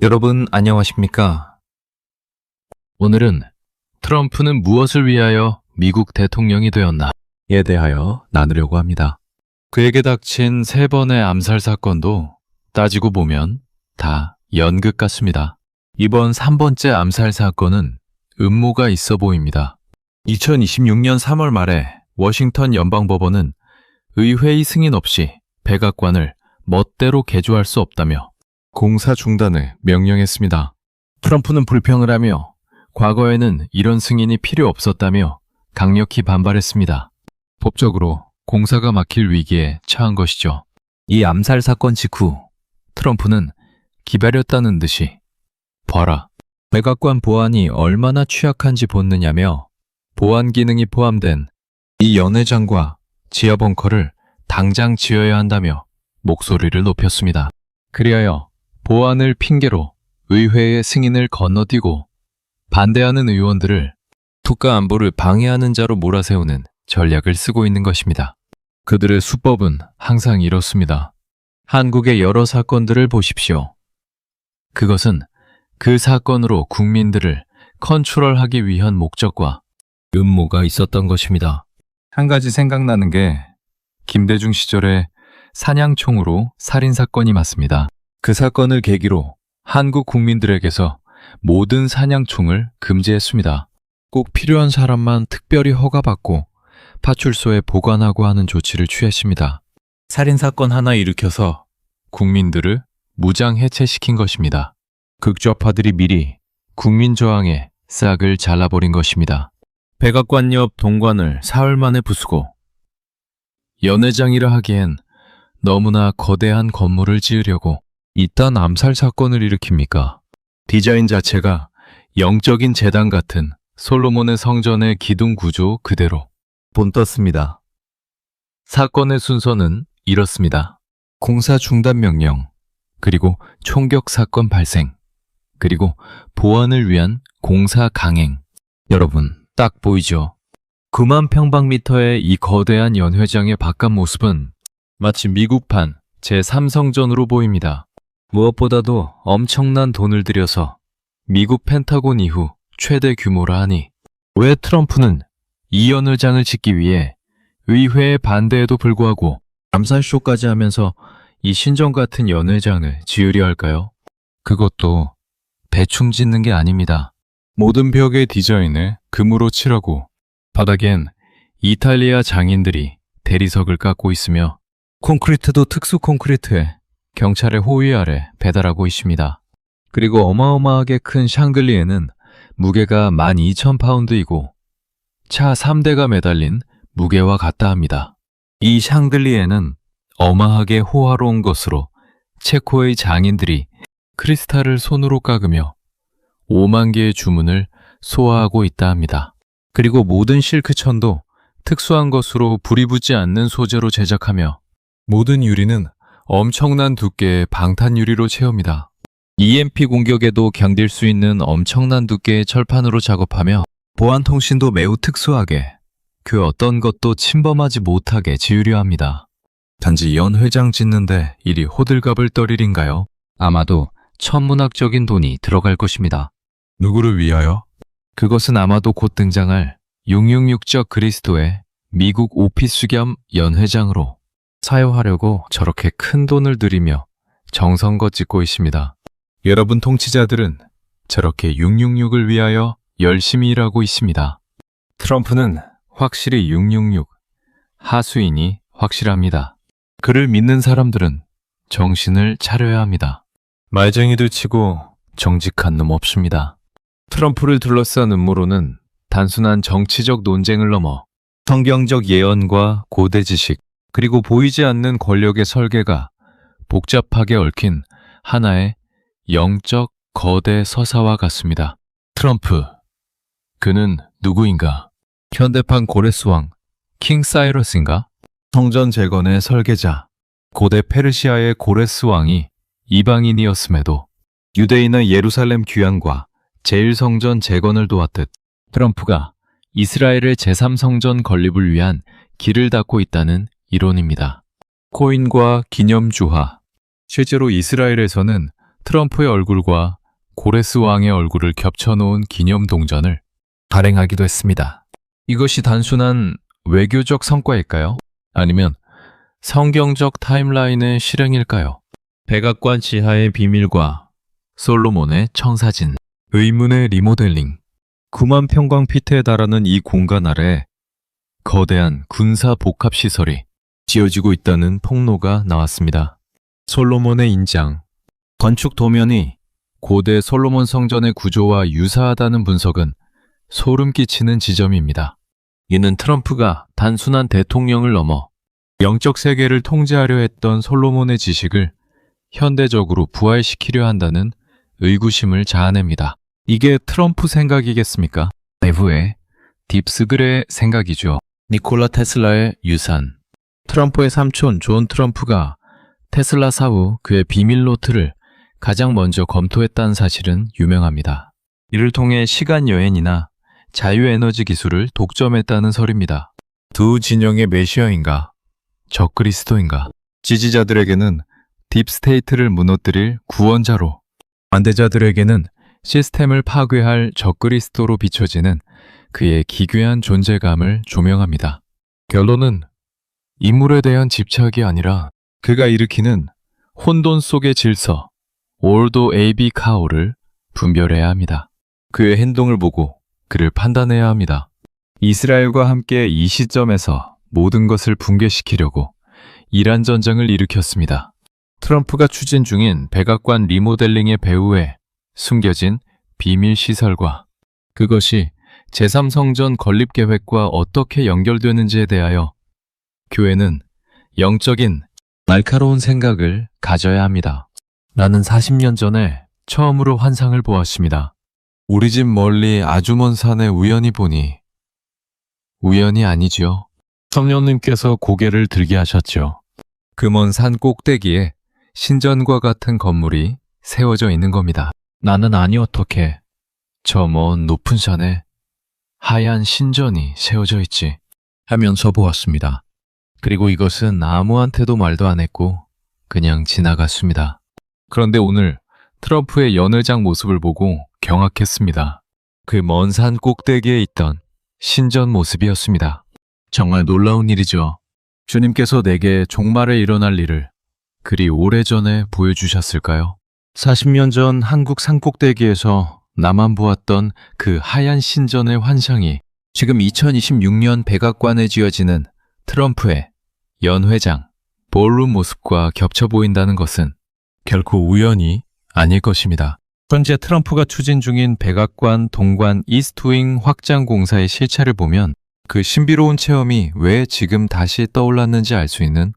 여러분 안녕하십니까? 오늘은 트럼프는 무엇을 위하여 미국 대통령이 되었나에 대하여 나누려고 합니다. 그에게 닥친 3번의 암살 사건도 따지고 보면 다 연극 같습니다. 이번 3번째 암살 사건은 음모가 있어 보입니다. 2026년 3월 말에 워싱턴 연방법원은 의회의 승인 없이 백악관을 멋대로 개조할 수 없다며 공사 중단을 명령했습니다. 트럼프는 불평을 하며 과거에는 이런 승인이 필요 없었다며 강력히 반발했습니다. 법적으로 공사가 막힐 위기에 처한 것이죠. 이 암살 사건 직후 트럼프는 기다렸다는 듯이 봐라, 백악관 보안이 얼마나 취약한지 보느냐며 보안 기능이 포함된 이 연회장과 지하 벙커를 당장 지어야 한다며 목소리를 높였습니다. 그리하여 보안을 핑계로 의회의 승인을 건너뛰고 반대하는 의원들을 국가 안보를 방해하는 자로 몰아세우는 전략을 쓰고 있는 것입니다. 그들의 수법은 항상 이렇습니다. 한국의 여러 사건들을 보십시오. 그것은 그 사건으로 국민들을 컨트롤하기 위한 목적과 음모가 있었던 것입니다. 한 가지 생각나는 게 김대중 시절에 사냥총으로 살인사건이 맞습니다. 그 사건을 계기로 한국 국민들에게서 모든 사냥총을 금지했습니다. 꼭 필요한 사람만 특별히 허가받고 파출소에 보관하고 하는 조치를 취했습니다. 살인사건 하나 일으켜서 국민들을 무장 해체시킨 것입니다. 극좌파들이 미리 국민저항에 싹을 잘라버린 것입니다. 백악관 옆 동관을 사흘 만에 부수고 연회장이라 하기엔 너무나 거대한 건물을 지으려고 이딴 암살 사건을 일으킵니까? 디자인 자체가 영적인 재단 같은 솔로몬의 성전의 기둥 구조 그대로 본떴습니다. 사건의 순서는 이렇습니다. 공사 중단 명령, 그리고 총격 사건 발생, 그리고 보안을 위한 공사 강행. 여러분, 딱 보이죠? 9만 평방미터의 이 거대한 연회장의 바깥 모습은 마치 미국판 제3성전으로 보입니다. 무엇보다도 엄청난 돈을 들여서 미국 펜타곤 이후 최대 규모라 하니 왜 트럼프는 이 연회장을 짓기 위해 의회의 반대에도 불구하고 암살쇼까지 하면서 이 신전 같은 연회장을 지으려 할까요? 그것도 대충 짓는 게 아닙니다. 모든 벽의 디자인을 금으로 칠하고 바닥엔 이탈리아 장인들이 대리석을 깎고 있으며 콘크리트도 특수 콘크리트에 경찰의 호위 아래 배달하고 있습니다. 그리고 어마어마하게 큰 샹들리에는 무게가 12,000파운드이고 차 3대가 매달린 무게와 같다 합니다. 이 샹들리에는 어마하게 호화로운 것으로 체코의 장인들이 크리스탈을 손으로 깎으며 5만 개의 주문을 소화하고 있다 합니다. 그리고 모든 실크천도 특수한 것으로 불이 붙지 않는 소재로 제작하며 모든 유리는 엄청난 두께의 방탄유리로 채웁니다. EMP 공격에도 견딜 수 있는 엄청난 두께의 철판으로 작업하며 보안통신도 매우 특수하게 그 어떤 것도 침범하지 못하게 지으려 합니다. 단지 연회장 짓는데 이리 호들갑을 떨 일인가요? 아마도 천문학적인 돈이 들어갈 것입니다. 누구를 위하여? 그것은 아마도 곧 등장할 666적 그리스도의 미국 오피스 겸 연회장으로 사용하려고 저렇게 큰 돈을 들이며 정성껏 짓고 있습니다. 여러분 통치자들은 저렇게 666을 위하여 열심히 일하고 있습니다. 트럼프는 확실히 666, 하수인이 확실합니다. 그를 믿는 사람들은 정신을 차려야 합니다. 말쟁이들 치고 정직한 놈 없습니다. 트럼프를 둘러싼 음모론은 단순한 정치적 논쟁을 넘어 성경적 예언과 고대 지식, 그리고 보이지 않는 권력의 설계가 복잡하게 얽힌 하나의 영적 거대 서사와 같습니다. 트럼프, 그는 누구인가? 현대판 고레스왕, 킹 사이러스인가? 성전 재건의 설계자, 고대 페르시아의 고레스 왕이 이방인이었음에도 유대인의 예루살렘 귀환과 제1성전 재건을 도왔듯 트럼프가 이스라엘의 제3성전 건립을 위한 길을 닫고 있다는 이론입니다. 코인과 기념주화, 실제로 이스라엘에서는 트럼프의 얼굴과 고레스 왕의 얼굴을 겹쳐놓은 기념 동전을 발행하기도 했습니다. 이것이 단순한 외교적 성과일까요? 아니면 성경적 타임라인의 실행일까요? 백악관 지하의 비밀과 솔로몬의 청사진, 의문의 리모델링, 9만 평방피트에 달하는 이 공간 아래 거대한 군사 복합시설이 지어지고 있다는 폭로가 나왔습니다. 솔로몬의 인장, 건축 도면이 고대 솔로몬 성전의 구조와 유사하다는 분석은 소름 끼치는 지점입니다. 이는 트럼프가 단순한 대통령을 넘어 영적 세계를 통제하려 했던 솔로몬의 지식을 현대적으로 부활시키려 한다는 의구심을 자아냅니다. 이게 트럼프 생각이겠습니까? 내부의 딥스글의 생각이죠. 니콜라 테슬라의 유산. 트럼프의 삼촌 존 트럼프가 테슬라 사후 그의 비밀 노트를 가장 먼저 검토했다는 사실은 유명합니다. 이를 통해 시간 여행이나 자유에너지 기술을 독점했다는 설입니다. 두 진영의 메시아인가, 적그리스도인가. 지지자들에게는 딥스테이트를 무너뜨릴 구원자로, 반대자들에게는 시스템을 파괴할 적그리스도로 비춰지는 그의 기괴한 존재감을 조명합니다. 결론은 인물에 대한 집착이 아니라 그가 일으키는 혼돈 속의 질서, 올도 AB 카오를 분별해야 합니다. 그의 행동을 보고 그를 판단해야 합니다. 이스라엘과 함께 이 시점에서 모든 것을 붕괴시키려고 이란 전쟁을 일으켰습니다. 트럼프가 추진 중인 백악관 리모델링의 배후에 숨겨진 비밀 시설과 그것이 제3성전 건립 계획과 어떻게 연결되는지에 대하여 교회는 영적인 날카로운 생각을 가져야 합니다. 나는 40년 전에 처음으로 환상을 보았습니다. 우리 집 멀리 아주 먼 산에 우연히 보니 우연이 아니지요. 성령님께서 고개를 들게 하셨죠. 그 먼 산 꼭대기에 신전과 같은 건물이 세워져 있는 겁니다. 나는 아니 어떻게 저 먼 높은 산에 하얀 신전이 세워져 있지 하면서 보았습니다. 그리고 이것은 아무한테도 말도 안 했고 그냥 지나갔습니다. 그런데 오늘 트럼프의 연회장 모습을 보고 경악했습니다. 그 먼 산 꼭대기에 있던 신전 모습이었습니다. 정말 놀라운 일이죠. 주님께서 내게 종말에 일어날 일을 그리 오래전에 보여주셨을까요? 40년 전 한국 산꼭대기에서 나만 보았던 그 하얀 신전의 환상이 지금 2026년 백악관에 지어지는 트럼프의 연회장, 볼룸 모습과 겹쳐 보인다는 것은 결코 우연이 아닐 것입니다. 현재 트럼프가 추진 중인 백악관 동관 이스트윙 확장 공사의 실체를 보면 그 신비로운 체험이 왜 지금 다시 떠올랐는지 알 수 있는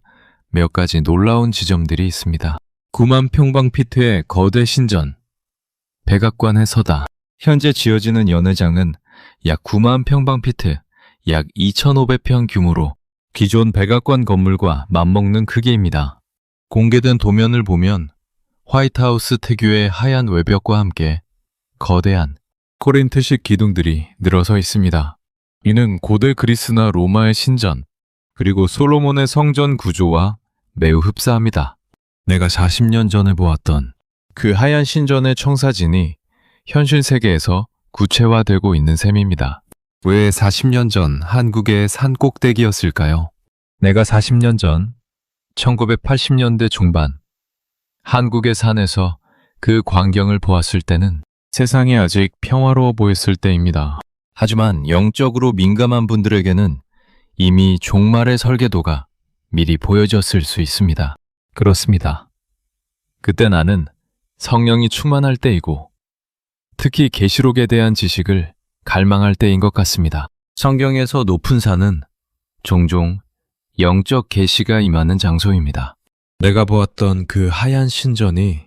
몇 가지 놀라운 지점들이 있습니다. 9만 평방피트의 거대 신전, 백악관의 서다. 현재 지어지는 연회장은 약 9만 평방피트, 약 2,500평 규모로 기존 백악관 건물과 맞먹는 크기입니다. 공개된 도면을 보면 화이트하우스 특유의 하얀 외벽과 함께 거대한 코린트식 기둥들이 늘어서 있습니다. 이는 고대 그리스나 로마의 신전, 그리고 솔로몬의 성전 구조와 매우 흡사합니다. 내가 40년 전에 보았던 그 하얀 신전의 청사진이 현실 세계에서 구체화되고 있는 셈입니다. 왜 40년 전 한국의 산 꼭대기였을까요? 내가 40년 전 1980년대 중반 한국의 산에서 그 광경을 보았을 때는 세상이 아직 평화로워 보였을 때입니다. 하지만 영적으로 민감한 분들에게는 이미 종말의 설계도가 미리 보여졌을 수 있습니다. 그렇습니다. 그때 나는 성령이 충만할 때이고 특히 계시록에 대한 지식을 갈망할 때인 것 같습니다. 성경에서 높은 산은 종종 영적 계시가 임하는 장소입니다. 내가 보았던 그 하얀 신전이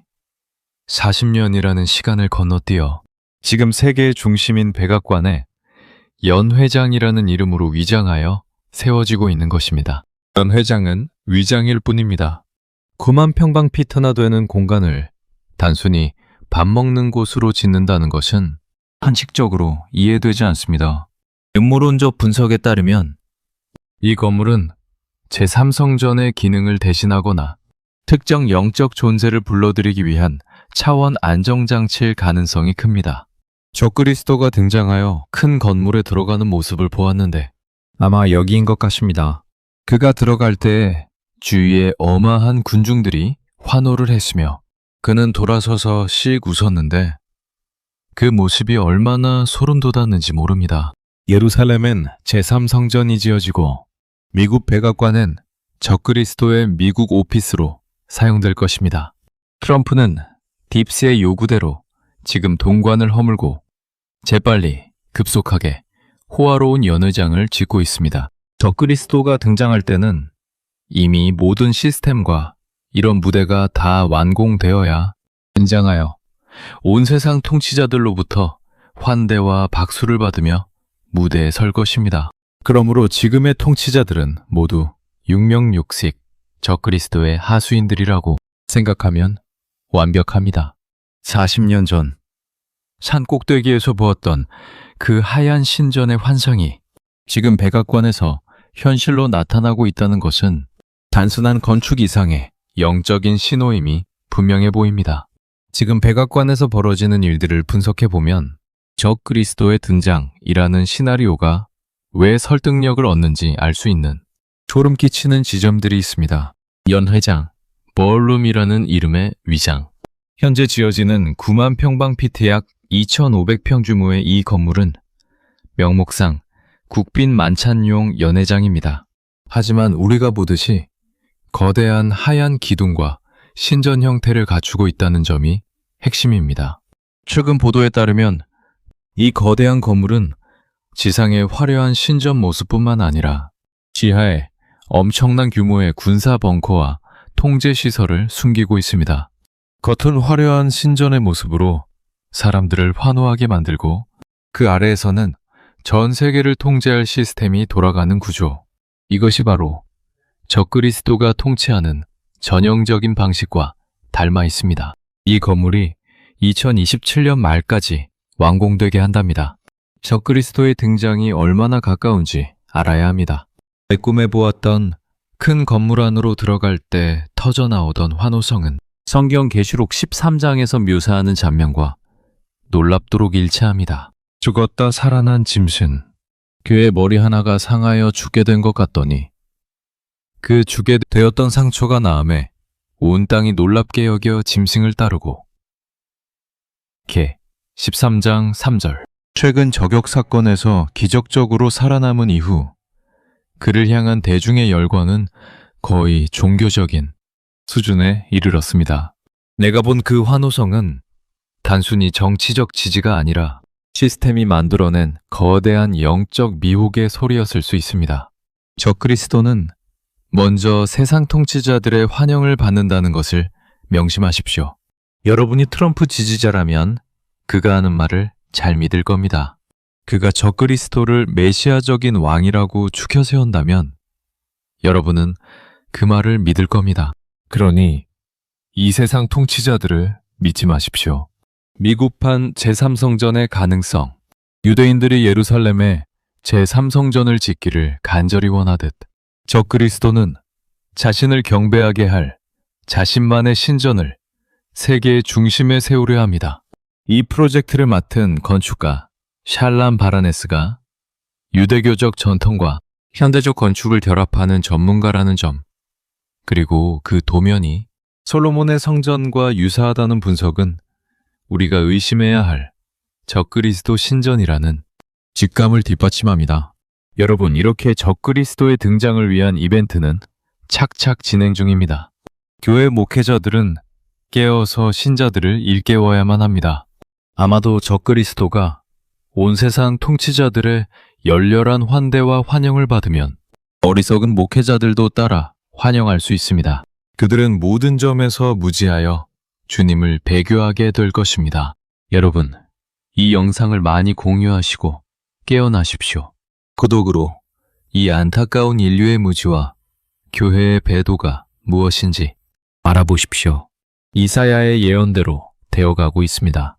40년이라는 시간을 건너뛰어 지금 세계의 중심인 백악관에 연회장이라는 이름으로 위장하여 세워지고 있는 것입니다. 연회장은 위장일 뿐입니다. 9만 평방피트나 되는 공간을 단순히 밥 먹는 곳으로 짓는다는 것은 한식적으로 이해되지 않습니다. 음모론적 분석에 따르면 이 건물은 제3성전의 기능을 대신하거나 특정 영적 존재를 불러들이기 위한 차원 안정장치일 가능성이 큽니다. 적그리스도가 등장하여 큰 건물에 들어가는 모습을 보았는데 아마 여기인 것 같습니다. 그가 들어갈 때 주위에 어마한 군중들이 환호를 했으며 그는 돌아서서 씩 웃었는데 그 모습이 얼마나 소름 돋았는지 모릅니다. 예루살렘엔 제3성전이 지어지고 미국 백악관은 적그리스도의 미국 오피스로 사용될 것입니다. 트럼프는 딥스의 요구대로 지금 동관을 허물고 재빨리 급속하게 호화로운 연회장을 짓고 있습니다. 적그리스도가 등장할 때는 이미 모든 시스템과 이런 무대가 다 완공되어야 등장하여 온 세상 통치자들로부터 환대와 박수를 받으며 무대에 설 것입니다. 그러므로 지금의 통치자들은 모두 육명육식 적그리스도의 하수인들이라고 생각하면 완벽합니다. 40년 전 산 꼭대기에서 보았던 그 하얀 신전의 환상이 지금 백악관에서 현실로 나타나고 있다는 것은 단순한 건축 이상의 영적인 신호임이 분명해 보입니다. 지금 백악관에서 벌어지는 일들을 분석해보면 적그리스도의 등장이라는 시나리오가 왜 설득력을 얻는지 알 수 있는 소름 끼치는 지점들이 있습니다. 연회장, 벌룸이라는 이름의 위장. 현재 지어지는 9만 평방피트 약 2,500평 규모의 이 건물은 명목상 국빈 만찬용 연회장입니다. 하지만 우리가 보듯이 거대한 하얀 기둥과 신전 형태를 갖추고 있다는 점이 핵심입니다. 최근 보도에 따르면 이 거대한 건물은 지상의 화려한 신전 모습뿐만 아니라 지하에 엄청난 규모의 군사 벙커와 통제 시설을 숨기고 있습니다. 겉은 화려한 신전의 모습으로 사람들을 환호하게 만들고 그 아래에서는 전 세계를 통제할 시스템이 돌아가는 구조. 이것이 바로 적그리스도가 통치하는 전형적인 방식과 닮아 있습니다. 이 건물이 2027년 말까지 완공되게 한답니다. 적그리스도의 등장이 얼마나 가까운지 알아야 합니다. 내 꿈에 보았던 큰 건물 안으로 들어갈 때 터져나오던 환호성은 성경 계시록 13장에서 묘사하는 장면과 놀랍도록 일치합니다. 죽었다 살아난 짐승. 그의 머리 하나가 상하여 죽게 된 것 같더니 그 죽게 되었던 상처가 나음에 온 땅이 놀랍게 여겨 짐승을 따르고 개 13장 3절. 최근 저격 사건에서 기적적으로 살아남은 이후 그를 향한 대중의 열광은 거의 종교적인 수준에 이르렀습니다. 내가 본 그 환호성은 단순히 정치적 지지가 아니라 시스템이 만들어낸 거대한 영적 미혹의 소리였을 수 있습니다. 적그리스도는 먼저 세상 통치자들의 환영을 받는다는 것을 명심하십시오. 여러분이 트럼프 지지자라면 그가 하는 말을 잘 믿을 겁니다. 그가 적그리스도를 메시아적인 왕이라고 추켜 세운다면 여러분은 그 말을 믿을 겁니다. 그러니 이 세상 통치자들을 믿지 마십시오. 미국판 제3성전의 가능성. 유대인들이 예루살렘에 제3성전을 짓기를 간절히 원하듯 적그리스도는 자신을 경배하게 할 자신만의 신전을 세계의 중심에 세우려 합니다. 이 프로젝트를 맡은 건축가 샬람 바라네스가 유대교적 전통과 현대적 건축을 결합하는 전문가라는 점, 그리고 그 도면이 솔로몬의 성전과 유사하다는 분석은 우리가 의심해야 할 적그리스도 신전이라는 직감을 뒷받침합니다. 여러분, 이렇게 적그리스도의 등장을 위한 이벤트는 착착 진행 중입니다. 교회 목회자들은 깨어서 신자들을 일깨워야만 합니다. 아마도 적그리스도가 온 세상 통치자들의 열렬한 환대와 환영을 받으면 어리석은 목회자들도 따라 환영할 수 있습니다. 그들은 모든 점에서 무지하여 주님을 배교하게 될 것입니다. 여러분, 이 영상을 많이 공유하시고 깨어나십시오. 구독으로 이 안타까운 인류의 무지와 교회의 배도가 무엇인지 알아보십시오. 이사야의 예언대로 되어가고 있습니다.